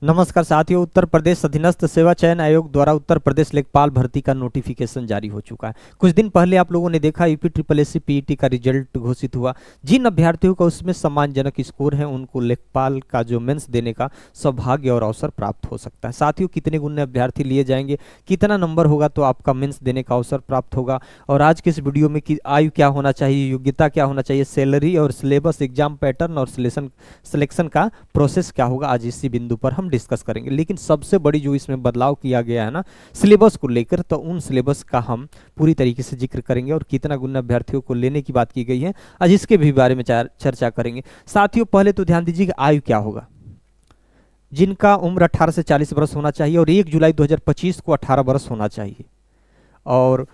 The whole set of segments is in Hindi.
नमस्कार साथियों। उत्तर प्रदेश अधीनस्थ सेवा चयन आयोग द्वारा उत्तर प्रदेश लेखपाल भर्ती का नोटिफिकेशन जारी हो चुका है। कुछ दिन पहले आप लोगों ने देखा UP triple S C PET का रिजल्ट घोषित हुआ। जिन अभ्यर्थियों का उसमें सम्मानजनक स्कोर है उनको लेखपाल का जो मेंस देने का सौभाग्य और अवसर प्राप्त हो सकता है। साथियों, कितने गुण अभ्यर्थी लिए जाएंगे, कितना नंबर होगा तो आपका मेंस देने का अवसर प्राप्त होगा, और आज के इस वीडियो में कि आयु क्या होना चाहिए, योग्यता क्या होना चाहिए, सैलरी और सिलेबस, एग्जाम पैटर्न और सिलेक्शन का प्रोसेस क्या होगा, आज इसी बिंदु पर हम डिस्कस करेंगे। लेकिन सबसे बड़ी जो इसमें बदलाव किया गया है ना सिलेबस को लेकर, तो उन सिलेबस का हम पूरी तरीके से जिक्र करेंगे और कितना गुण अभ्यर्थियों को लेने की बात की गई है आज इसके भी बारे में चर्चा करेंगे। साथियों, पहले तो ध्यान दीजिए कि आयु क्या होगा। जिनका उम्र 18 से 40 वर्ष होना चाहिए और 1 जुलाई 2025 को 18 वर्ष होना चाहिए। और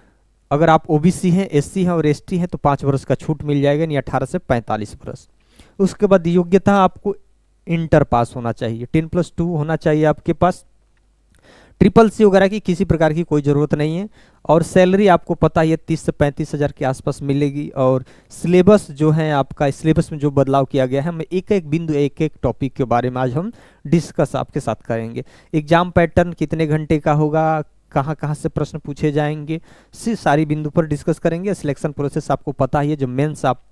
अगर आप ओबीसी हैं, एससी हैं और एसटी हैं तो 5 वर्ष का छूट मिल जाएगा, यानी 18 से 45 वर्ष। उसके बाद योग्यता आपको इंटर पास होना चाहिए, 10+2 होना चाहिए आपके पास। ट्रिपल सी वगैरह की किसी प्रकार की कोई ज़रूरत नहीं है। और सैलरी आपको पता ही है 30 से 35 हज़ार के आसपास मिलेगी। और सिलेबस जो है आपका, सिलेबस में जो बदलाव किया गया है, हम एक एक बिंदु एक एक टॉपिक के बारे में आज हम डिस्कस आपके साथ करेंगे। एग्जाम पैटर्न कितने घंटे का होगा, कहाँ कहाँ से प्रश्न पूछे जाएंगे, सारी बिंदु पर डिस्कस करेंगे। सिलेक्शन प्रोसेस आपको पता ही है, जो मेंस आप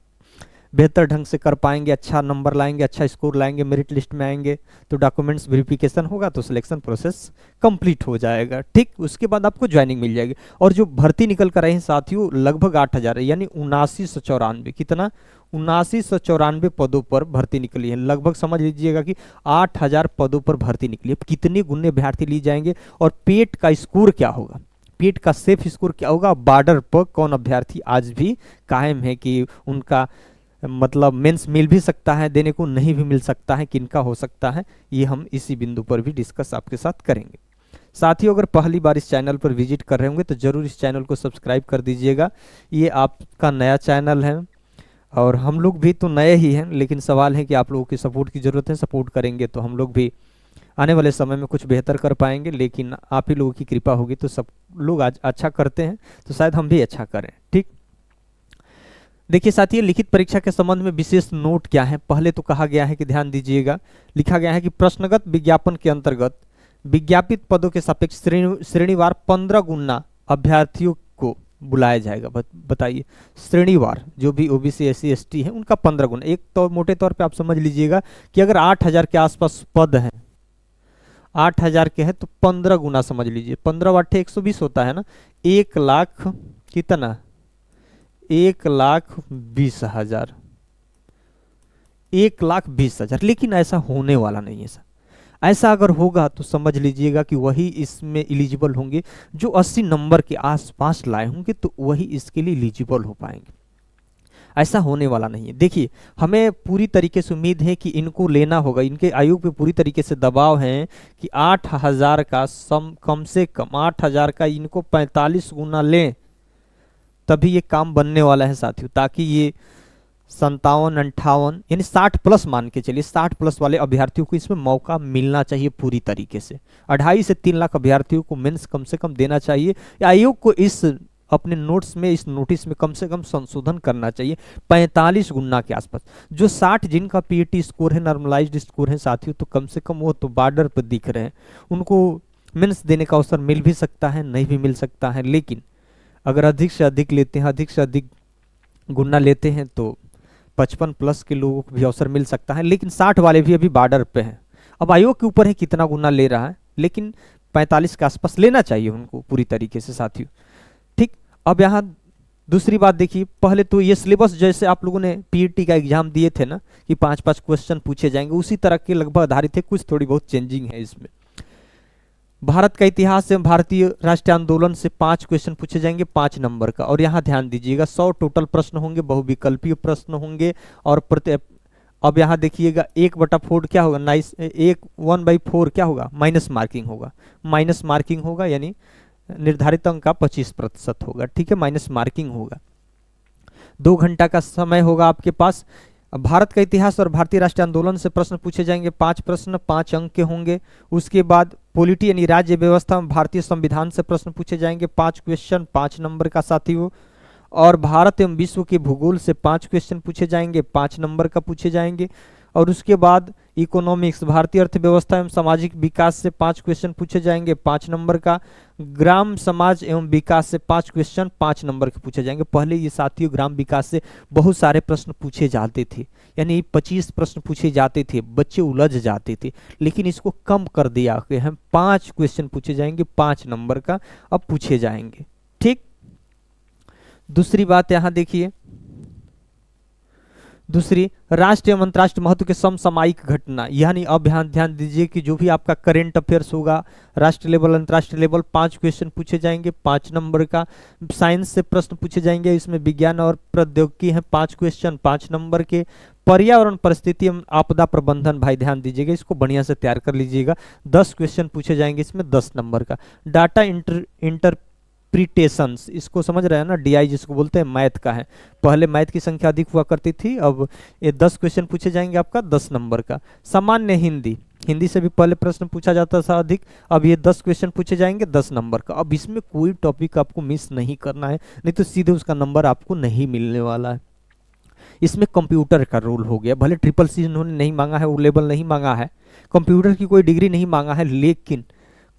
बेहतर ढंग से कर पाएंगे, अच्छा नंबर लाएंगे, अच्छा स्कोर लाएंगे, मेरिट लिस्ट में आएंगे तो डॉक्यूमेंट्स वेरिफिकेशन होगा तो सिलेक्शन प्रोसेस कंप्लीट हो जाएगा। ठीक, उसके बाद आपको ज्वाइनिंग मिल जाएगी। और जो भर्ती निकल कर रहे हैं साथियों, लगभग 8,000 यानी 7994, कितना 7994 पदों पर भर्ती निकली है। लगभग समझ लीजिएगा कि 8,000 पदों पर भर्ती निकली है। कितने गुने अभ्यर्थी लिए जाएंगे और पेट का स्कोर क्या होगा, पेट का सेफ स्कोर क्या होगा, बॉर्डर पर कौन अभ्यर्थी आज भी कायम है कि उनका मतलब मेंस मिल भी सकता है देने को, नहीं भी मिल सकता है, किनका हो सकता है, ये हम इसी बिंदु पर भी डिस्कस आपके साथ करेंगे। साथियों, अगर पहली बार इस चैनल पर विजिट कर रहे होंगे तो जरूर इस चैनल को सब्सक्राइब कर दीजिएगा। ये आपका नया चैनल है और हम लोग भी तो नए ही हैं, लेकिन सवाल है कि आप लोगों की सपोर्ट की ज़रूरत है। सपोर्ट करेंगे तो हम लोग भी आने वाले समय में कुछ बेहतर कर पाएंगे। लेकिन आप ही लोगों की कृपा होगी तो सब लोग आज अच्छा करते हैं तो शायद हम भी अच्छा करें। ठीक, देखिए साथियों, लिखित परीक्षा के संबंध में विशेष नोट क्या है। पहले तो कहा गया है कि ध्यान दीजिएगा, लिखा गया है कि प्रश्नगत विज्ञापन के अंतर्गत विज्ञापित पदों के सापेक्ष श्रेणीवार 15 गुना अभ्यर्थियों को बुलाया जाएगा। बताइए, श्रेणीवार जो भी ओबीसी एससी एसटी है उनका 15 गुना। एक तो मोटे तौर पे आप समझ लीजिएगा कि अगर 8,000 के आसपास पद हैं, 8,000 के हैं तो 15 गुना समझ लीजिए। 15 × 8 120 होता है ना, 1 लाख कितना, 1,20,000, 1,20,000। लेकिन ऐसा होने वाला नहीं है सर। ऐसा अगर होगा तो समझ लीजिएगा कि वही इसमें एलिजिबल होंगे जो 80 नंबर के आसपास लाए होंगे, तो वही इसके लिए एलिजिबल हो पाएंगे। ऐसा होने वाला नहीं है। देखिए, हमें पूरी तरीके से उम्मीद है कि इनको लेना होगा। इनके आयोग पे पूरी तरीके से दबाव है कि 8,000 का कम से कम 8,000 का इनको 45 गुना लें, तभी ये काम बनने वाला है साथियों। ताकि ये 57 58 यानी 60+ मान के चलिए, 60+ वाले अभ्यर्थियों को इसमें मौका मिलना चाहिए पूरी तरीके से। 2.5 से 3 लाख अभ्यर्थियों को मेंस कम से कम देना चाहिए। आयोग को इस अपने नोट्स में, इस नोटिस में कम से कम संशोधन करना चाहिए 45 गुना के आसपास। जो 60 जिनका पीईटी स्कोर है, नॉर्मलाइज्ड स्कोर है साथियों, तो कम से कम वो तो बॉर्डर पर दिख रहे हैं, उनको मेंस देने का अवसर मिल भी सकता है, नहीं भी मिल सकता है। लेकिन अगर अधिक से अधिक लेते हैं, अधिक से अधिक गुना लेते हैं तो 55+ के लोगों को भी अवसर मिल सकता है। लेकिन 60 वाले भी अभी बॉर्डर पे हैं। अब आयोग के ऊपर है कितना गुना ले रहा है, लेकिन 45 के आसपास लेना चाहिए उनको पूरी तरीके से साथियों। ठीक, अब यहाँ दूसरी बात देखिए, पहले तो ये सिलेबस जैसे आप लोगों ने पीईटी का एग्जाम दिए थे ना कि 5-5 क्वेश्चन पूछे जाएंगे, उसी तरह के लगभग आधारित है। कुछ थोड़ी बहुत चेंजिंग है इसमें। भारत का इतिहास एवं भारतीय राष्ट्रीय आंदोलन से 5 क्वेश्चन पूछे जाएंगे 5 नंबर का। और यहाँ ध्यान दीजिएगा 100 टोटल प्रश्न होंगे, बहुविकल्पीय प्रश्न होंगे। और अब यहाँ देखिएगा 1/4 क्या होगा, 1/4 क्या होगा, माइनस मार्किंग होगा। माइनस मार्किंग होगा यानी निर्धारित अंक का 25% होगा। ठीक है, माइनस मार्किंग होगा। 2 घंटा का समय होगा आपके पास। भारत का इतिहास और भारतीय राष्ट्रीय आंदोलन से प्रश्न पूछे जाएंगे 5 प्रश्न, 5 अंक के होंगे। उसके बाद पॉलिटी यानी राज्य व्यवस्था में भारतीय संविधान से प्रश्न पूछे जाएंगे 5 क्वेश्चन, 5 नंबर का साथियों। और भारत एवं विश्व के भूगोल से 5 क्वेश्चन पूछे जाएंगे, 5 नंबर का पूछे जाएंगे। और उसके बाद इकोनॉमिक्स, भारतीय अर्थव्यवस्था एवं सामाजिक विकास से 5 क्वेश्चन पूछे जाएंगे 5 नंबर का। ग्राम समाज एवं विकास से 5 क्वेश्चन 5 नंबर के पूछे जाएंगे। पहले ये साथियों ग्राम विकास से बहुत सारे प्रश्न पूछे जाते थे, यानी 25 प्रश्न पूछे जाते थे, बच्चे उलझ जाते थे, लेकिन इसको कम कर दिया कि हम 5 क्वेश्चन पूछे जाएंगे 5 नंबर का अब पूछे जाएंगे। ठीक, दूसरी बात यहां देखिए, दूसरी राष्ट्रीय एवं अंतर्राष्ट्रीय महत्व के समसामयिक घटना, यानी अब ध्यान दीजिए कि जो भी आपका करंट अफेयर्स होगा राष्ट्रीय लेवल अंतर्राष्ट्रीय लेवल 5 क्वेश्चन पूछे जाएंगे 5 नंबर का। साइंस से प्रश्न पूछे जाएंगे, इसमें विज्ञान और प्रौद्योगिकी है 5 क्वेश्चन 5 नंबर के। पर्यावरण परिस्थिति एवं आपदा प्रबंधन, भाई ध्यान दीजिएगा, इसको बढ़िया से तैयार कर लीजिएगा, 10 क्वेश्चन पूछे जाएंगे इसमें 10 नंबर का। डाटा इंटरप्रिटेशंस, इसको समझ रहे हैं ना, डीआई जिसको बोलते हैं, मैथ का है। पहले मैथ की संख्या अधिक हुआ करती थी, अब ये 10 क्वेश्चन पूछे जाएंगे आपका 10 नंबर का। सामान्य हिंदी, हिंदी से भी पहले प्रश्न पूछा जाता था अधिक, अब ये 10 क्वेश्चन पूछे जाएंगे 10 नंबर का। अब इसमें कोई टॉपिक आपको मिस नहीं करना है, नहीं तो सीधे उसका नंबर आपको नहीं मिलने वाला है। इसमें कंप्यूटर का रोल हो गया, भले ट्रिपल सी इन्होंने नहीं मांगा है, वो लेवल नहीं मांगा है, कंप्यूटर की कोई डिग्री नहीं मांगा है, लेकिन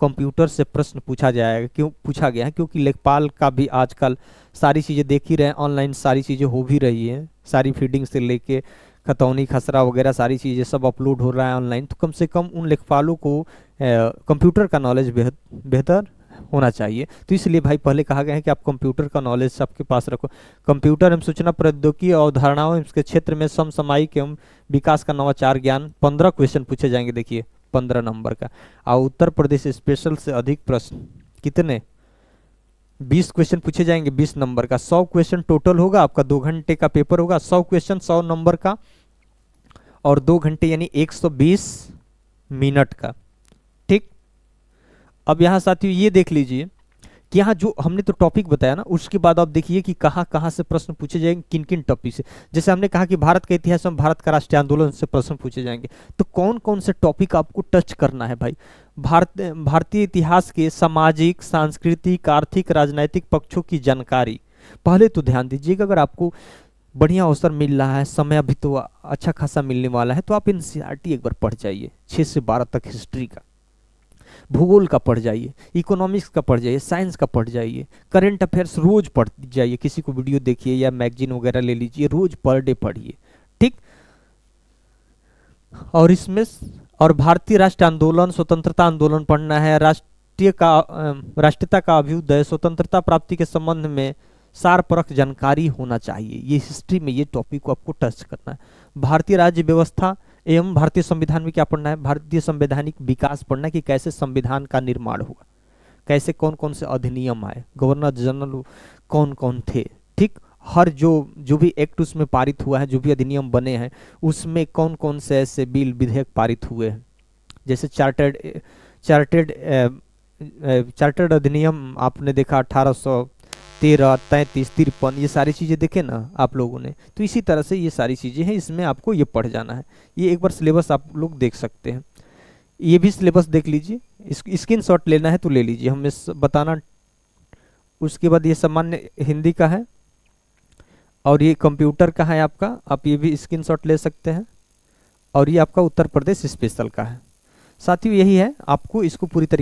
कंप्यूटर से प्रश्न पूछा जाएगा। क्यों पूछा गया है? क्योंकि लेखपाल का भी आजकल सारी चीज़ें देख ही रहे हैं, ऑनलाइन सारी चीज़ें हो भी रही हैं, सारी फीडिंग से लेके खतौनी खसरा वगैरह सारी चीज़ें सब अपलोड हो रहा है ऑनलाइन, तो कम से कम उन लेखपालों को कंप्यूटर का नॉलेज बेहतर होना चाहिए। तो इसलिए भाई पहले कहा गया है कि आप कंप्यूटर का नॉलेज सबके पास रखो। कंप्यूटर एवं सूचना प्रौद्योगिकी अवधारणाओं इसके क्षेत्र में समसामयिक एवं विकास का नवाचार ज्ञान 15 क्वेश्चन पूछे जाएंगे, देखिए 15 नंबर का। और उत्तर प्रदेश स्पेशल से अधिक प्रश्न कितने 20 क्वेश्चन पूछे जाएंगे 20 नंबर का। 100 क्वेश्चन टोटल होगा आपका, 2 घंटे का पेपर होगा, 100 क्वेश्चन 100 नंबर का और 2 घंटे यानी 120 मिनट का। ठीक, अब यहाँ साथियों ये देख लीजिए कि यहाँ जो हमने तो टॉपिक बताया ना, उसके बाद आप देखिए कि कहाँ कहाँ से प्रश्न पूछे जाएंगे, किन किन टॉपिक से। जैसे हमने कहा कि भारत के इतिहास में भारत का राष्ट्रीय आंदोलन से प्रश्न पूछे जाएंगे, तो कौन कौन से टॉपिक आपको टच करना है भाई? भारतीय इतिहास के सामाजिक, सांस्कृतिक, आर्थिक, राजनैतिक पक्षों की जानकारी पहले तो ध्यान दीजिएगा। अगर आपको बढ़िया अवसर मिल रहा है, समय अभी तो अच्छा खासा मिलने वाला है, तो आप एनसीईआरटी एक बार पढ़ जाइए, 6 से 12 तक हिस्ट्री का, भूगोल का पढ़ जाइए, इकोनॉमिक्स का पढ़ जाइए, साइंस का पढ़ जाइए, करंट अफेयर्स रोज पढ़ जाइए, किसी को वीडियो देखिए या मैगजीन वगैरह ले लीजिए, रोज पर डे पढ़िए। ठीक, और इसमें और भारतीय राष्ट्र आंदोलन, स्वतंत्रता आंदोलन पढ़ना है, राष्ट्रीयता का अभ्युदय, स्वतंत्रता प्राप्ति के संबंध में सार परख जानकारी होना चाहिए। ये हिस्ट्री में ये टॉपिक को आपको टच करना है। भारतीय राज्य व्यवस्था एवं भारतीय संविधान में क्या पढ़ना है? भारतीय संवैधानिक विकास पढ़ना है कि कैसे संविधान का निर्माण हुआ, कैसे कौन कौन से अधिनियम आए, गवर्नर जनरल कौन कौन थे। ठीक, हर जो भी एक्ट उसमें पारित हुआ है, जो भी अधिनियम बने हैं, उसमें कौन कौन से ऐसे बिल विधेयक पारित हुए हैं। जैसे चार्टर्ड अधिनियम आपने देखा 1813, 33, 53, ये सारी चीज़ें देखे ना आप लोगों ने। तो इसी तरह से ये सारी चीज़ें हैं, इसमें आपको ये पढ़ जाना है। ये एक बार सिलेबस आप लोग देख सकते हैं, ये भी सिलेबस देख लीजिए, स्क्रीनशॉट लेना है तो ले लीजिए, हमें बताना। उसके बाद ये सामान्य हिंदी का है और ये कंप्यूटर का है आपका, आप ये भी स्क्रीनशॉट ले सकते हैं। और ये आपका उत्तर प्रदेश स्पेशल का है। साथियों यही है, आपको इसको पूरी तरीके